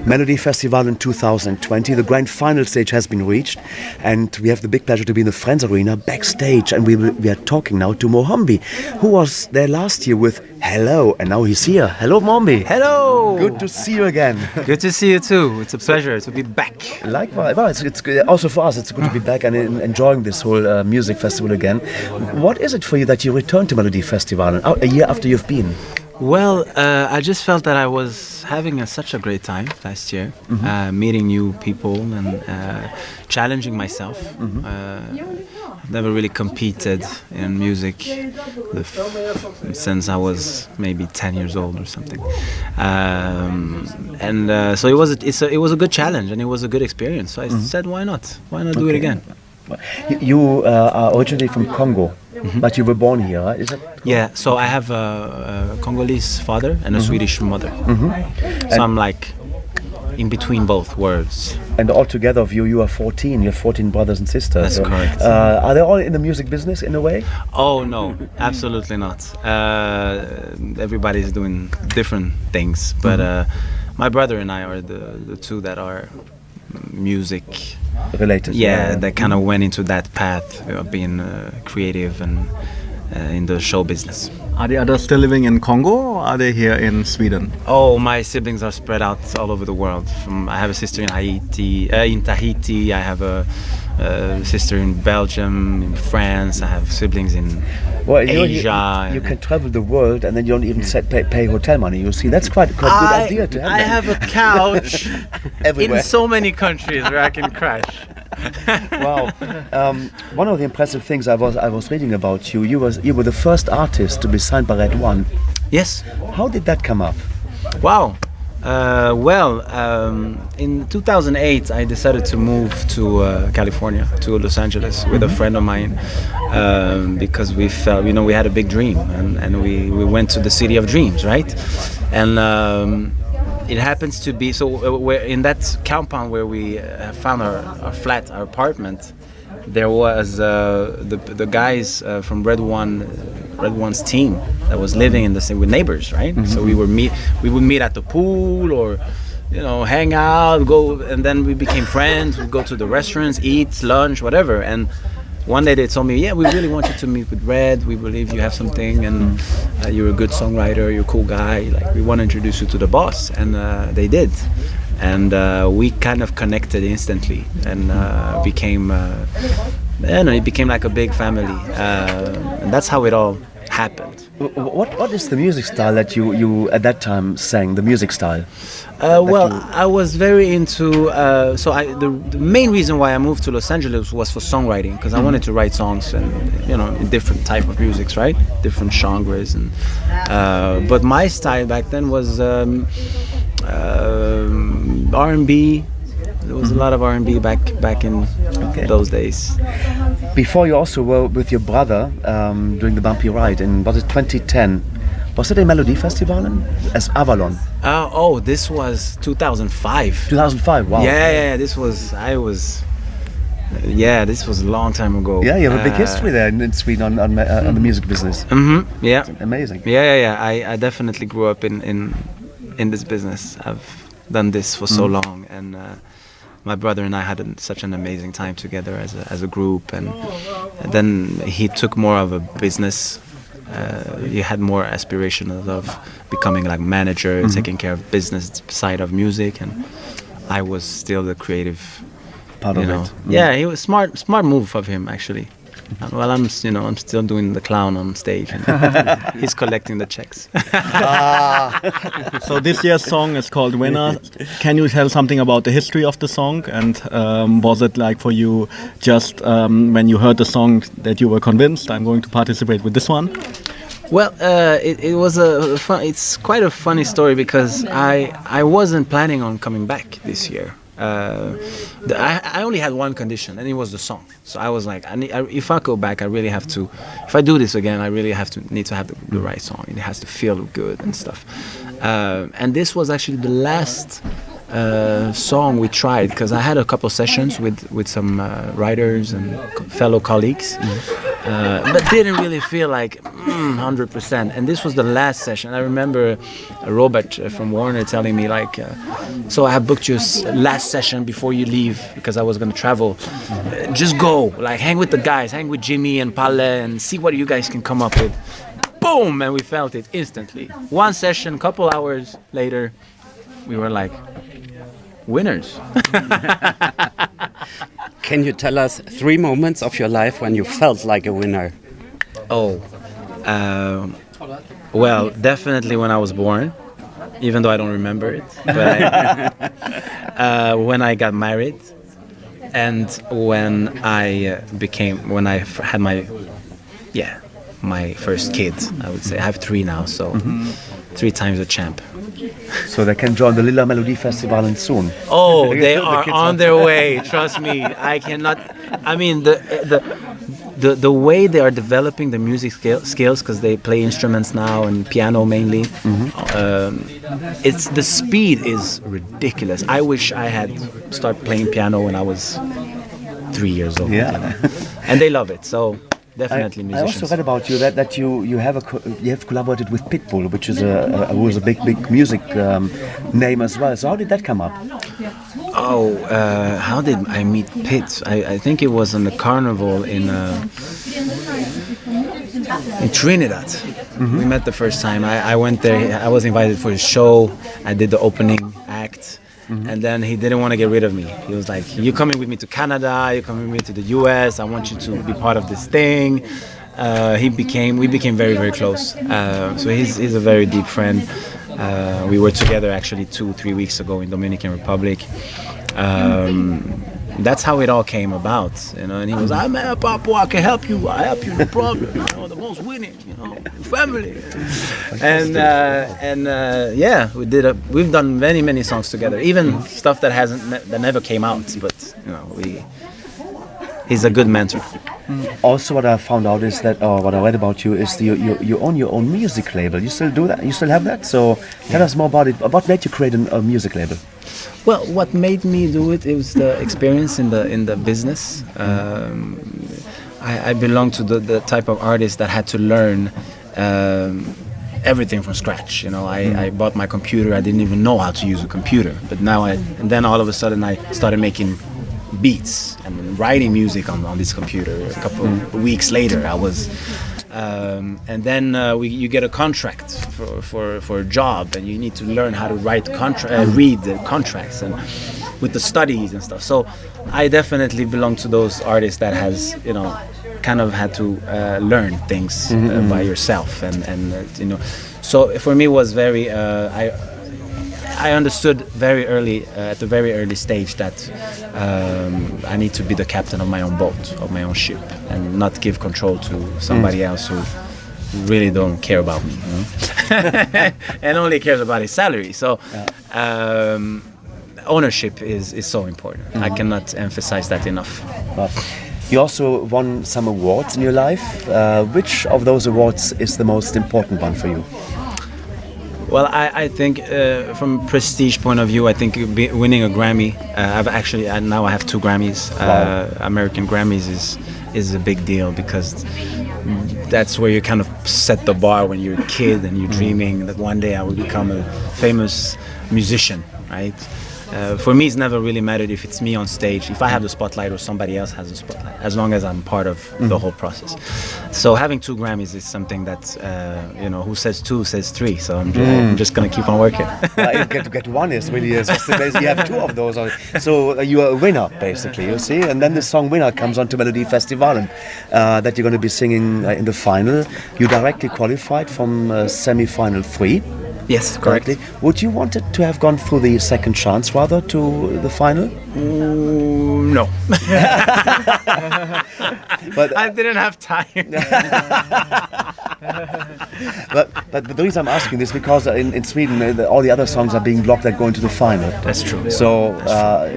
Melodifestivalen 2020. The grand final stage has been reached, and we have the big pleasure to be in the Friends Arena backstage, and we are talking now to Mohombi, who was there last year with Hello, and now he's here. Hello, Mohombi. Hello. Good to see you again. Good to see you too. It's a pleasure to be back. Likewise. Well, it's also for us. It's good to be back and enjoying this whole music festival again. What is it for you that you return to Melodifestivalen a year after you've been? Well, I just felt that I was having such a great time last year, meeting new people and challenging myself. I've never really competed in music since I was maybe 10 years old or something, so it was a good challenge and it was a good experience. So I said, why not? Why not do it again? You are originally from Congo, but you were born here, right? Is it? Yeah, so I have a Congolese father and a Swedish mother. So I'm like in between both worlds. And altogether of you are 14. You have 14 brothers and sisters. That's correct. Are they all in the music business in a way? Oh no, absolutely not. Everybody's doing different things, but my brother and I are the two that are music related. Yeah, that kind of went into that path of being creative and in the show business. Are the others still living in Congo, or are they here in Sweden? Oh, my siblings are spread out all over the world. I have a sister in Tahiti. I have a sister in Belgium, in France. I have siblings in Asia. You can travel the world and then you don't even pay hotel money. You see, that's quite a good idea to have. I have a couch everywhere in so many countries where I can crash. Wow! One of the impressive things I was reading about you. You were the first artist to be signed by Red One. Yes. How did that come up? Wow. In 2008, I decided to move to California, to Los Angeles, with a friend of mine, because we felt, we had a big dream, and we went to the city of dreams, right? And it happens to be, so we're in that compound where we found our flat, our apartment. There was the guys from Red One's team that was living in the same with neighbors, right? So we would meet at the pool or hang out, go, and then we became friends. We'd go to the restaurants, eat lunch, whatever. And one day they told me, yeah, we really want you to meet with Red. We believe you have something, and you're a good songwriter, you're a cool guy. Like, we want to introduce you to the boss. And they did. And we kind of connected instantly and became, it became like a big family. And that's how it all happened. What is the music style that you at that time sang? The music style? I was very into. The main reason why I moved to Los Angeles was for songwriting, because I wanted to write songs and in different type of musics, right? Different genres and. But my style back then was R&B. There was a lot of R&B back in those days. Before you also were with your brother doing the bumpy ride in, was it 2010? Was it a Melodifestivalen as Avalon? This was 2005. 2005, wow. Yeah, this was a long time ago. Yeah, you have a big history there in Sweden on the music business. Yeah. It's amazing. Yeah. I definitely grew up in this business. I've done this for so long, and my brother and I had such an amazing time together as a group, and then he took more of a business. He had more aspirations of becoming like manager, taking care of business side of music, and I was still the creative part of it. Yeah, he was smart move of him actually. Well, I'm still doing the clown on stage, and he's collecting the checks. So this year's song is called Winner. Can you tell something about the history of the song, and was it like for you just when you heard the song that you were convinced, I'm going to participate with this one? Well, it was it's quite a funny story, because I wasn't planning on coming back this year. I only had one condition, and it was the song. So I was like, if I go back, I really have to. If I do this again, I really need to have the right song. It has to feel good and stuff. And this was actually the last song we tried, because I had a couple sessions with some writers and fellow colleagues, but didn't really feel like 100%. And this was the last session. I remember Robert from Warner telling me like, so I have booked your last session before you leave because I was going to travel. Just go, like hang with the guys, hang with Jimmy and Palle and see what you guys can come up with. Boom! And we felt it instantly. One session, couple hours later, we were like, winners. Can you tell us 3 moments of your life when you felt like a winner? Oh, well, definitely when I was born, even though I don't remember it. But when I got married, and when I had my first kid. I would say I have 3 now, so 3 times a champ. So they can join the Lilla Melodifestivalen soon. Oh, they are on their way. Trust me. I cannot. I mean, the way they are developing the music skills, because they play instruments now and piano mainly. It's the speed is ridiculous. I wish I had started playing piano when I was 3 years old. Yeah, you know? And they love it. So. Definitely musicians. I also read about you that you have collaborated with Pitbull, which is who is a big music name as well. So how did that come up? Oh, how did I meet Pitt? I think it was on the carnival in Trinidad. We met the first time. I went there. I was invited for his show. I did the opening act. And then he didn't want to get rid of me. He was like, "You're coming with me to Canada. You're coming with me to the U.S. I want you to be part of this thing." We became very, very close. So he's a very deep friend. We were together actually 2-3 weeks ago in Dominican Republic. That's how it all came about, you know. And he was, "I'm a Papa, I can help you. I help you, no problem. You know, the most winning, you know, family." Yeah, we've done many songs together, even stuff that never came out. But you know, he's a good mentor. Also, what I found out is that, or what I read about you is you own your own music label. You still do that? You still have that? So tell us more about it. What made you create a music label? Well, what made me do it was the experience in the business. I belong to the type of artist that had to learn everything from scratch. You know, I bought my computer. I didn't even know how to use a computer, but and then all of a sudden I started making beats and writing music on this computer. A couple of weeks later, I was. And then you get a contract for a job, and you need to learn how to read the contracts and with the studies and stuff. So I definitely belong to those artists that has, you know, kind of had to learn things by yourself, and you know. So for me it was very. I understood very early, at the very early stage, that I need to be the captain of my own boat, of my own ship, and not give control to somebody else who really don't care about me, you know? And only cares about his salary. So ownership is so important. I cannot emphasize that enough. You also won some awards in your life. Which of those awards is the most important one for you? Well, I think from prestige point of view, I think winning a Grammy. Now I have 2 Grammys. Wow. American Grammys is a big deal, because that's where you kind of set the bar when you're a kid and you're dreaming that one day I will become a famous musician, right? For me, it's never really mattered if it's me on stage, if I have the spotlight or somebody else has the spotlight, as long as I'm part of the whole process. So having 2 Grammys is something that, you know, who says 2 says 3. So I'm just going to keep on working. To get 1 is really just amazing. You have 2 of those. So you are a winner, basically, you see. And then the song Winner comes on to Melodifestivalen that you're going to be singing in the final. You directly qualified from semi-final 3. Yes, correctly. Would you want it to have gone through the second chance rather to the final? No. But I didn't have time. but the reason I'm asking this because in Sweden all the other songs are being blocked that go into the final. That's true. So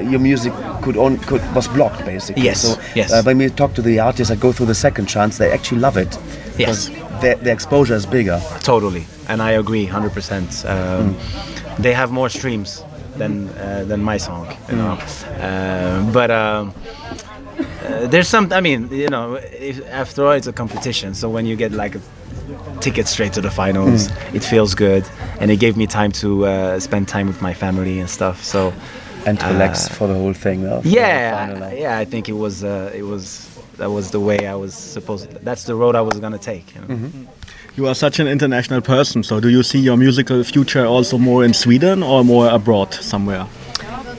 your music was blocked basically. Yes. So yes. When we talk to the artists that go through the second chance, they actually love it. Yes. The exposure is bigger. Totally, and I agree 100%. They have more streams than my song, you know. But there's some. I mean, after all, it's a competition. So when you get like a ticket straight to the finals, it feels good, and it gave me time to spend time with my family and stuff. So and to relax for the whole thing. No? I think it was that was the way I was supposed. That's the road I was gonna take. You are such an international person. So do you see your musical future also more in Sweden or more abroad somewhere?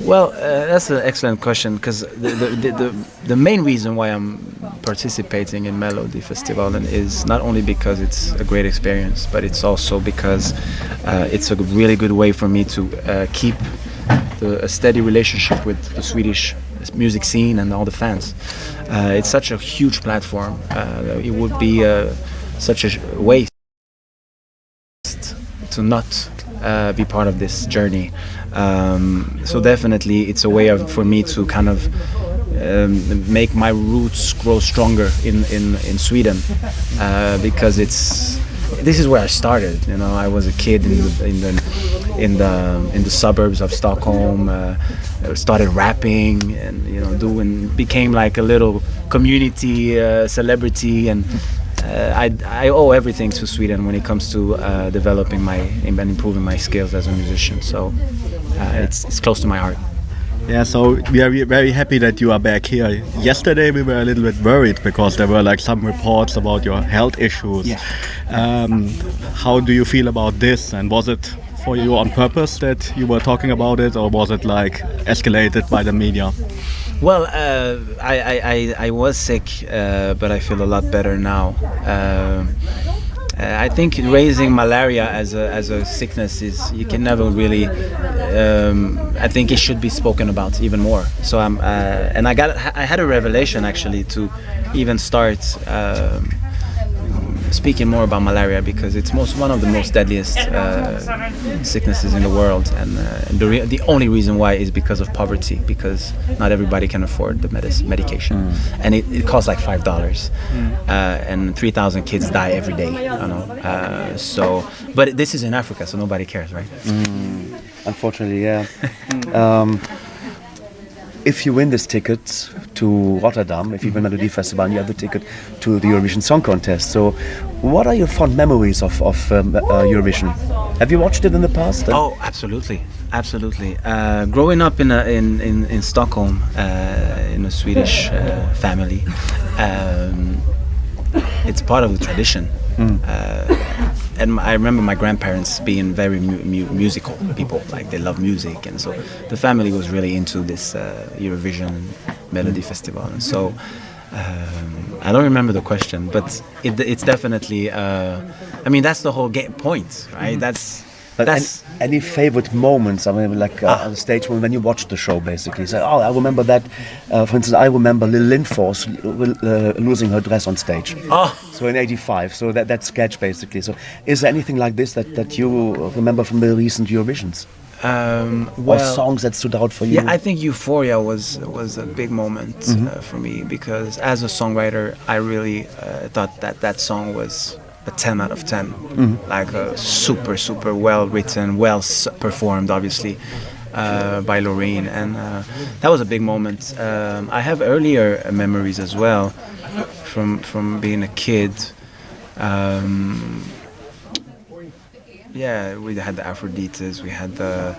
Well, that's an excellent question, because the main reason why I'm participating in Melodifestivalen is not only because it's a great experience, but it's also because it's a really good way for me to keep a steady relationship with the Swedish music scene and all the fans. It's such a huge platform. It would be such a waste to not be part of this journey. So definitely it's a way for me to kind of make my roots grow stronger in Sweden, because this is where I started. I was a kid in the suburbs of Stockholm, started rapping and became like a little community celebrity, and I owe everything to Sweden when it comes to developing and improving my skills as a musician. So it's close to my heart. Yeah, so we are very happy that you are back here. Yesterday we were a little bit worried because there were like some reports about your health issues. Yeah. How do you feel about this? And was it for you on purpose that you were talking about it, or was it like escalated by the media? Well, I was sick, but I feel a lot better now. I think raising malaria as a sickness you can never really. I think it should be spoken about even more. So I had a revelation actually to even start speaking more about malaria, because it's one of the most deadliest sicknesses in the world, and the only reason why is because of poverty, because not everybody can afford the medication, and it costs like $5, and 3,000 kids die every day. But this is in Africa, so nobody cares, right? Unfortunately, yeah. If you win this ticket to Rotterdam, if you win Melodifestivalen, you have the ticket to the Eurovision Song Contest. So, what are your fond memories of Eurovision? Have you watched it in the past? Oh, absolutely. Growing up in Stockholm, in a Swedish family, it's part of the tradition. And I remember my grandparents being very musical people, like they love music, and so the family was really into this Eurovision Melodifestivalen. And so I don't remember the question, but it's definitely. That's the whole point, right? That's any favorite moments? I mean, like on the stage when you watch the show, basically. So, I remember that. For instance, I remember Lil Lindfors losing her dress on stage. So in '85. So that sketch, basically. So, is there anything like this that you remember from the recent Eurovisions? Or songs that stood out for you? Yeah, I think Euphoria was a big moment for me, because as a songwriter, I really thought that song was a 10 out of 10, like a super well written, well performed, obviously, by Loreen, and that was a big moment. I have earlier memories as well from being a kid. We had the Aphrodites, we had the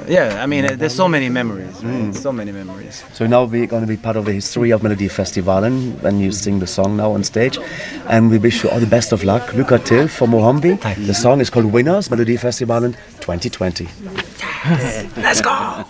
there's so many memories, right? So many memories. So now we're going to be part of the history of Melodifestivalen when you sing the song now on stage, and we wish you all the best of luck. Lycka till for Mohombi. The song is called Winners, Melodifestivalen 2020. Let's go!